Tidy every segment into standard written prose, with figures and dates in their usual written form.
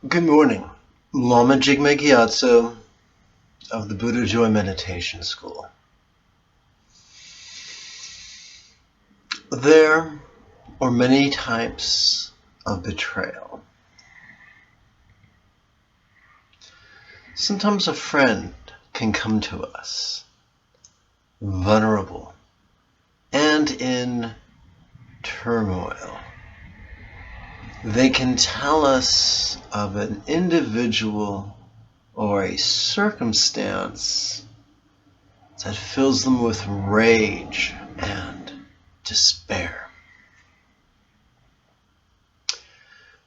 Good morning, Lama Jigme Gyatso of the Buddha Joy Meditation School. There are many types of betrayal. Sometimes a friend can come to us, vulnerable and in turmoil. They can tell us of an individual or a circumstance that fills them with rage and despair.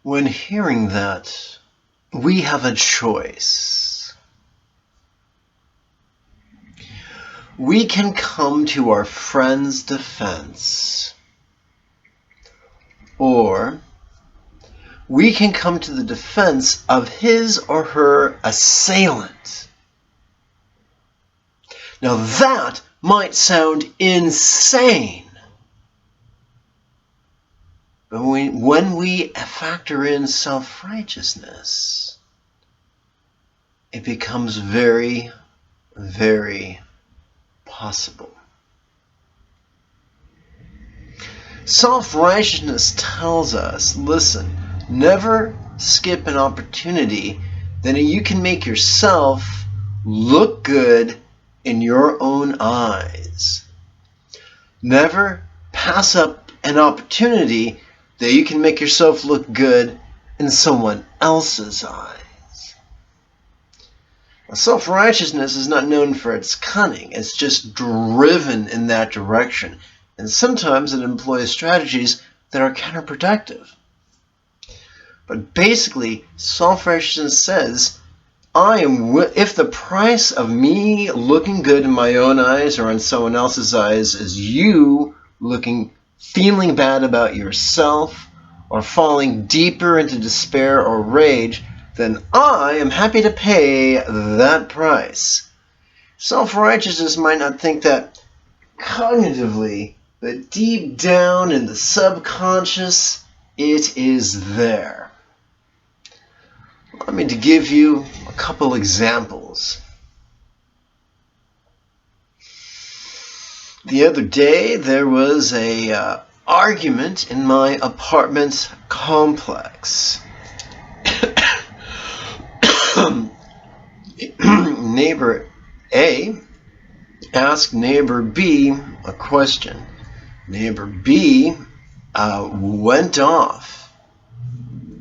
When hearing that, we have a choice. We can come to our friend's defense, or we can come to the defense of his or her assailant. Now that might sound insane, but when we factor in self-righteousness, it becomes very, very possible. Self-righteousness tells us, listen, never skip an opportunity that you can make yourself look good in your own eyes. Never pass up an opportunity that you can make yourself look good in someone else's eyes. Now, self-righteousness is not known for its cunning. It's just driven in that direction. And sometimes it employs strategies that are counterproductive. But basically, self-righteousness says, if the price of me looking good in my own eyes or in someone else's eyes is you feeling bad about yourself or falling deeper into despair or rage, then I am happy to pay that price. Self-righteousness might not think that cognitively, but deep down in the subconscious, it is there. Allow me to give you a couple examples. The other day, there was an argument in my apartment complex. Neighbor A asked neighbor B a question. Neighbor B went off,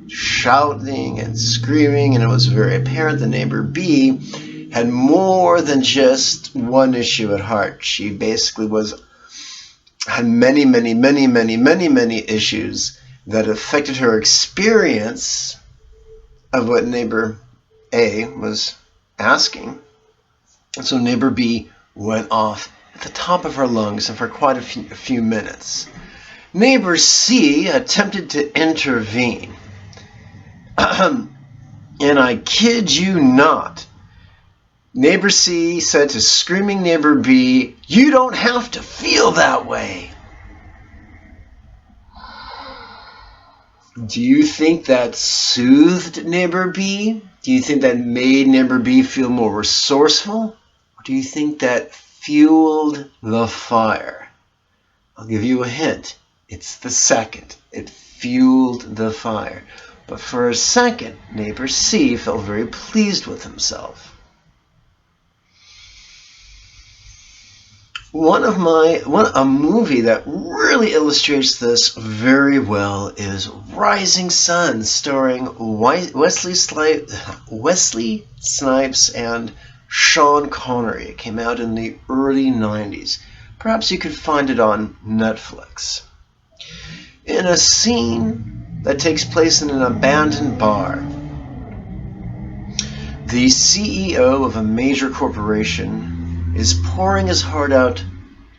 shouting and screaming, and it was very apparent that neighbor B had more than just one issue at heart. She basically had many issues that affected her experience of what neighbor A was asking. And so neighbor B went off at the top of her lungs and for quite a few minutes. Neighbor C attempted to intervene. And I kid you not, neighbor C said to screaming neighbor B, "You don't have to feel that way." Do you think that soothed neighbor B? Do you think that made neighbor B feel more resourceful? Or do you think that fueled the fire? I'll give you a hint. It's the second. It fueled the fire. But for a second, neighbor C felt very pleased with himself. A movie that really illustrates this very well is Rising Sun, starring Wesley Snipes and Sean Connery. It came out in the early 90s. Perhaps you could find it on Netflix. In a scene that takes place in an abandoned bar, the CEO of a major corporation is pouring his heart out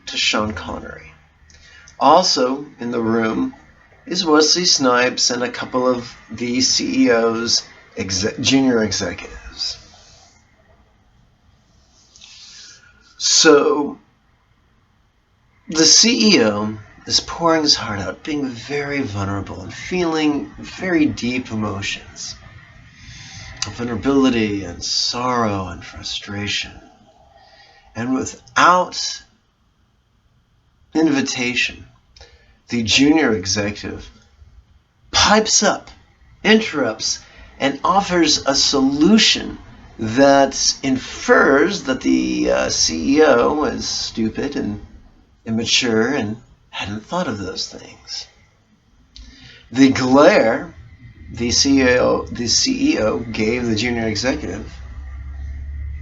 to Sean Connery. Also in the room is Wesley Snipes and a couple of the CEO's junior executives. So the CEO is pouring his heart out, being very vulnerable and feeling very deep emotions. vulnerability and sorrow and frustration. And without invitation, the junior executive pipes up, interrupts, and offers a solution that infers that the CEO was stupid and immature and hadn't thought of those things. The glare the CEO gave the junior executive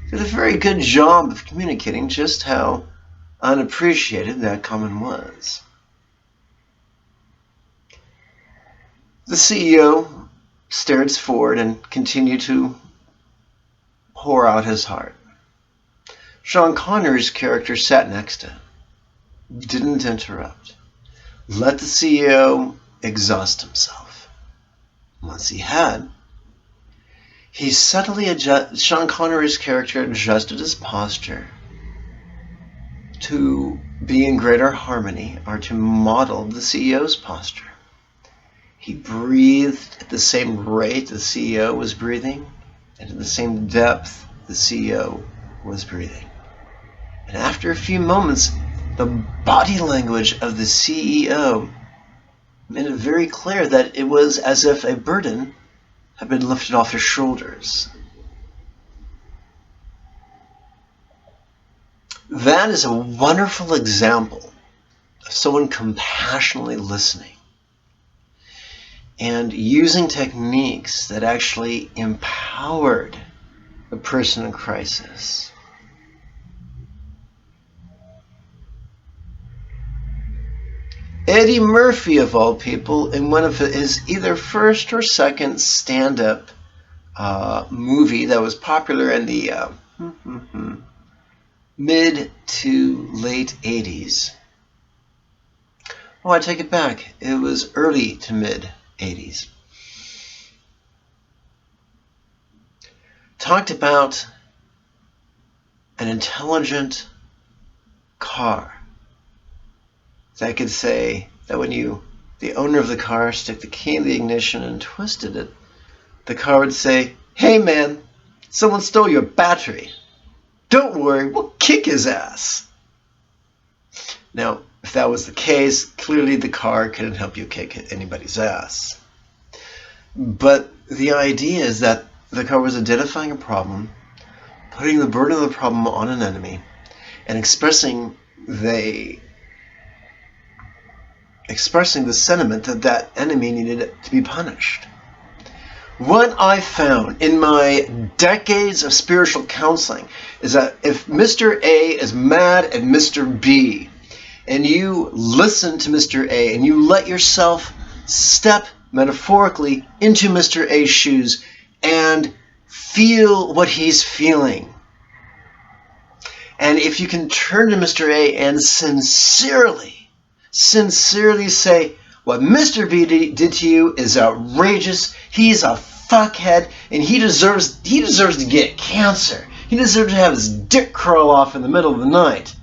did a very good job of communicating just how unappreciated that comment was. The CEO stared forward and continued to pour out his heart. Sean Connery's character sat next to him, didn't interrupt, let the CEO exhaust himself. Once he had, he subtly Sean Connery's character adjusted his posture to be in greater harmony or to model the CEO's posture. He breathed at the same rate the CEO was breathing, and at the same depth the CEO was breathing. And after a few moments, the body language of the CEO made it very clear that it was as if a burden had been lifted off his shoulders. That is a wonderful example of someone compassionately listening and using techniques that actually empowered a person in crisis. Eddie Murphy, of all people, in one of his either first or second stand-up movie that was popular in the mid to late 80s. Oh, I take it back. It was early to mid 80s. Talked about an intelligent car that could say that when the owner of the car, stick the key in the ignition and twisted it, the car would say, "Hey man, someone stole your battery. Don't worry, we'll kick his ass." Now, if that was the case, clearly the car couldn't help you kick anybody's ass. But the idea is that the car was identifying a problem, putting the burden of the problem on an enemy, and expressing the sentiment that that enemy needed to be punished. What I found in my decades of spiritual counseling is that if Mr. A is mad at Mr. B, and you listen to Mr. A, and you let yourself step metaphorically into Mr. A's shoes and feel what he's feeling, and if you can turn to Mr. A and sincerely say, what Mr. B did to you is outrageous. He's a fuckhead, and he deserves to get cancer. He deserves to have his dick curl off in the middle of the night.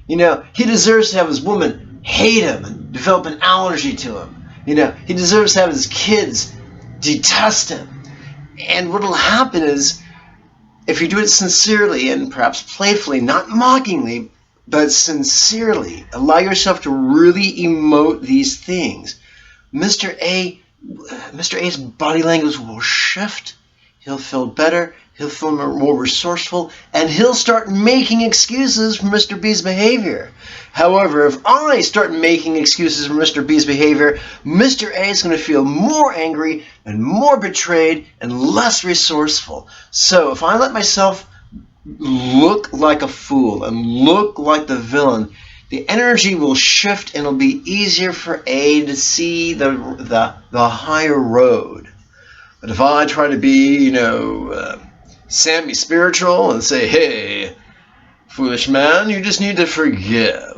He deserves to have his woman hate him and develop an allergy to him. He deserves to have his kids detest him. And what will happen is, if you do it sincerely and perhaps playfully, not mockingly, but sincerely, allow yourself to really emote these things, Mr. A's body language will shift. He'll feel better. He'll feel more resourceful, and he'll start making excuses for Mr. B's behavior. However, if I start making excuses for Mr. B's behavior, Mr. A is going to feel more angry and more betrayed and less resourceful. So if I let myself look like a fool and look like the villain, the energy will shift, and it'll be easier for A to see the higher road. But if I try to be, Sammy spiritual and say, "Hey, foolish man, you just need to forgive,"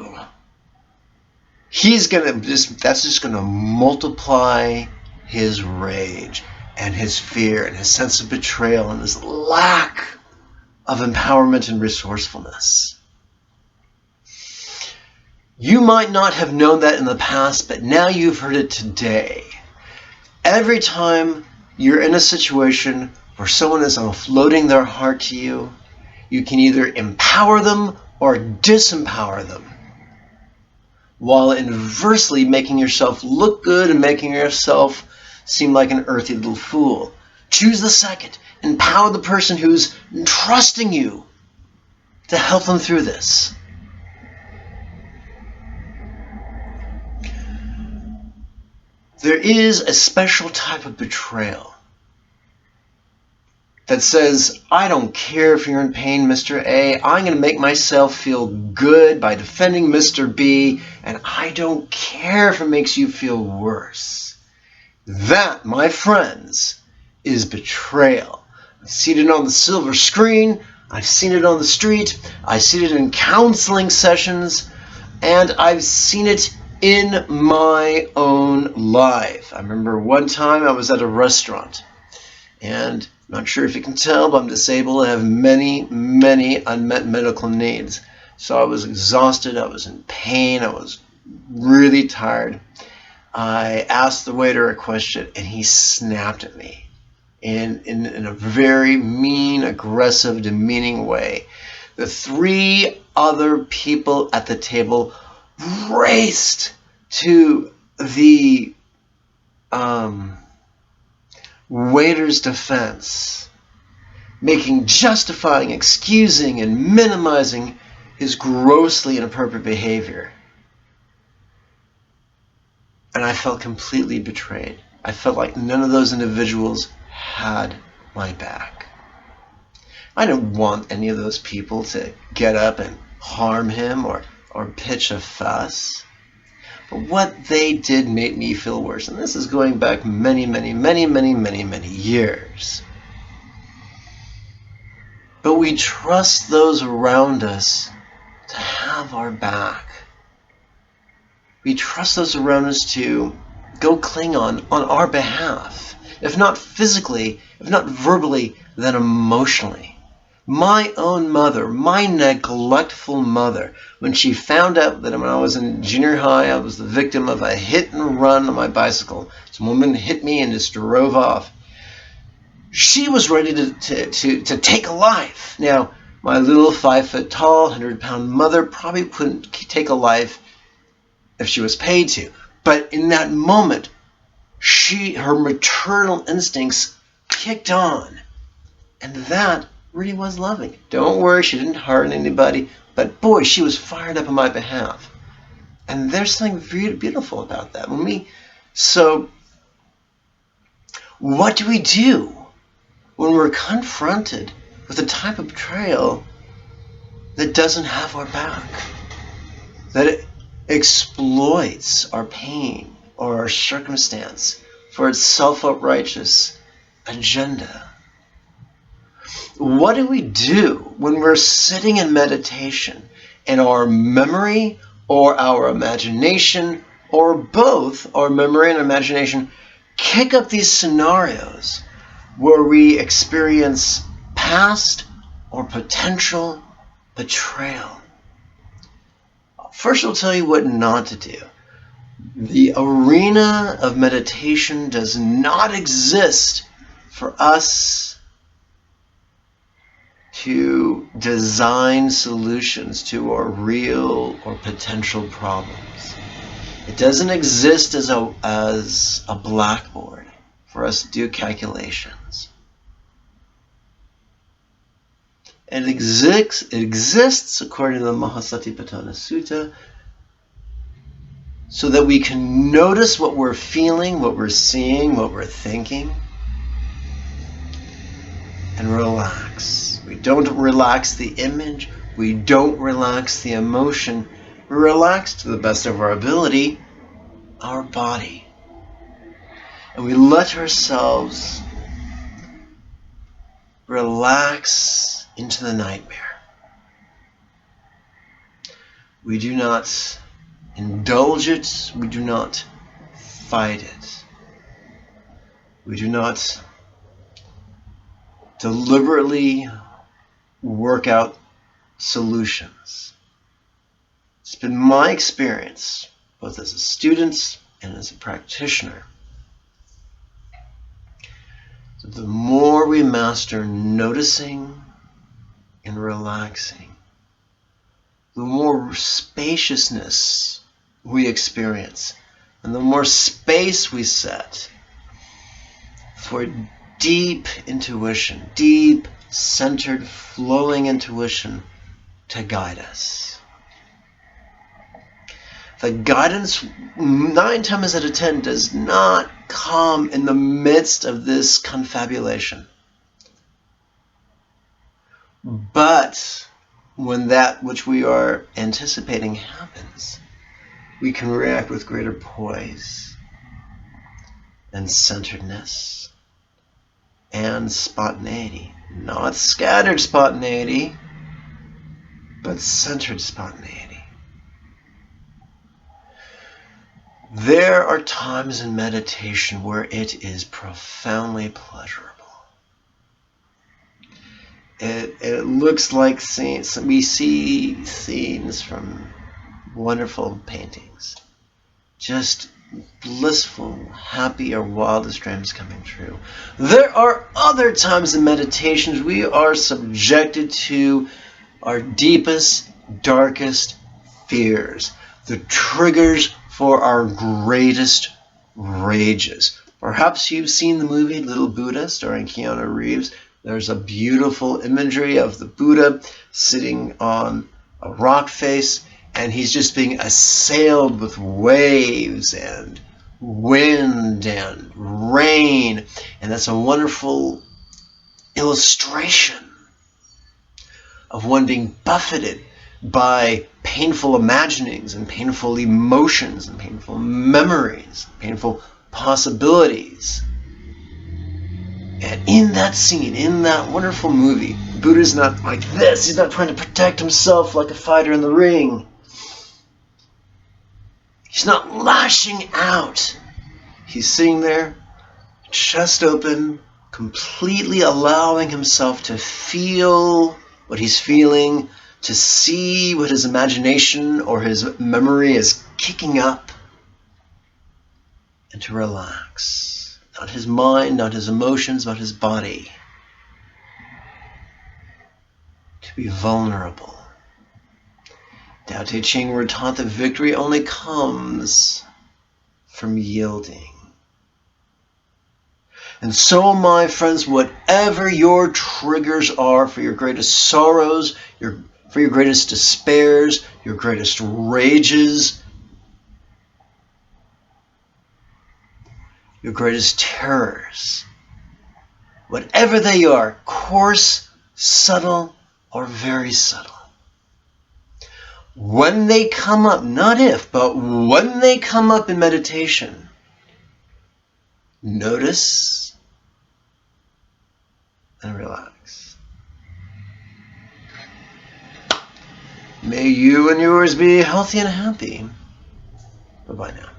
that's just gonna multiply his rage and his fear and his sense of betrayal and his lack of empowerment and resourcefulness. You might not have known that in the past, but now you've heard it today. Every time you're in a situation or someone is offloading their heart to you, you can either empower them or disempower them, while inversely making yourself look good and making yourself seem like an earthy little fool. Choose the second. Empower the person who's trusting you to help them through this. There is a special type of betrayal that says, I don't care if you're in pain, Mr. A. I'm going to make myself feel good by defending Mr. B, and I don't care if it makes you feel worse. That, my friends, is betrayal. I've seen it on the silver screen. I've seen it on the street. I've seen it in counseling sessions. And I've seen it in my own life. I remember one time I was at a restaurant. And I'm not sure if you can tell, but I'm disabled. I have many, many unmet medical needs. So I was exhausted. I was in pain. I was really tired. I asked the waiter a question, and he snapped at me in a very mean, aggressive, demeaning way. The three other people at the table raced to the waiter's defense, justifying, excusing, and minimizing his grossly inappropriate behavior. And I felt completely betrayed. I felt like none of those individuals had my back. I didn't want any of those people to get up and harm him or pitch a fuss. But what they did made me feel worse. And this is going back many, many, many, many, many, many years. But we trust those around us to have our back. We trust those around us to go cling on our behalf. If not physically, if not verbally, then emotionally. My own mother, my neglectful mother, when she found out that when I was in junior high, I was the victim of a hit and run on my bicycle. Some woman hit me and just drove off. She was ready to take a life. Now, my little 5 foot tall, 100-pound mother probably couldn't take a life if she was paid to. But in that moment, her maternal instincts kicked on. And that really was loving. Don't worry, she didn't harm anybody. But boy, she was fired up on my behalf. And there's something very beautiful about that. So, what do we do when we're confronted with a type of betrayal that doesn't have our back? That it exploits our pain or our circumstance for its self-righteous agenda. What do we do when we're sitting in meditation and our memory or our imagination, or both our memory and imagination, kick up these scenarios where we experience past or potential betrayal? First, I'll tell you what not to do. The arena of meditation does not exist for us to design solutions to our real or potential problems. It doesn't exist as a blackboard for us to do calculations. It exists according to the Mahasatipatthana Sutta, so that we can notice what we're feeling, what we're seeing, what we're thinking, and relax. We don't relax the image, we don't relax the emotion, we relax to the best of our ability our body. And we let ourselves relax into the nightmare. We do not indulge it. We do not fight it. We do not deliberately work out solutions. It's been my experience, both as a student and as a practitioner, that the more more we master noticing and relaxing, the more spaciousness we experience, and the more space we set for deep intuition, deep, centered, flowing intuition to guide us. The guidance 9 times out of 10 does not come in the midst of this confabulation. But when that which we are anticipating happens, we can react with greater poise and centeredness and spontaneity. Not scattered spontaneity, but centered spontaneity. There are times in meditation where it is profoundly pleasurable. It looks like we see scenes from wonderful paintings. Just blissful, happy, or wildest dreams coming true. There are other times in meditations we are subjected to our deepest, darkest fears, the triggers for our greatest rages. Perhaps you've seen the movie Little Buddha starring Keanu Reeves. There's a beautiful imagery of the Buddha sitting on a rock face, and he's just being assailed with waves and wind and rain. And that's a wonderful illustration of one being buffeted by painful imaginings and painful emotions and painful memories, painful possibilities. And in that scene, in that wonderful movie, Buddha's not like this. He's not trying to protect himself like a fighter in the ring. He's not lashing out. He's sitting there, chest open, completely allowing himself to feel what he's feeling, to see what his imagination or his memory is kicking up, and to relax. Not his mind, not his emotions, but his body. To be vulnerable. Tao Te Ching, we're taught that victory only comes from yielding. And so, my friends, whatever your triggers are for your greatest sorrows, for your greatest despairs, your greatest rages, your greatest terrors, whatever they are, coarse, subtle, or very subtle, when they come up, not if, but when they come up in meditation, notice and relax. May you and yours be healthy and happy. Bye-bye now.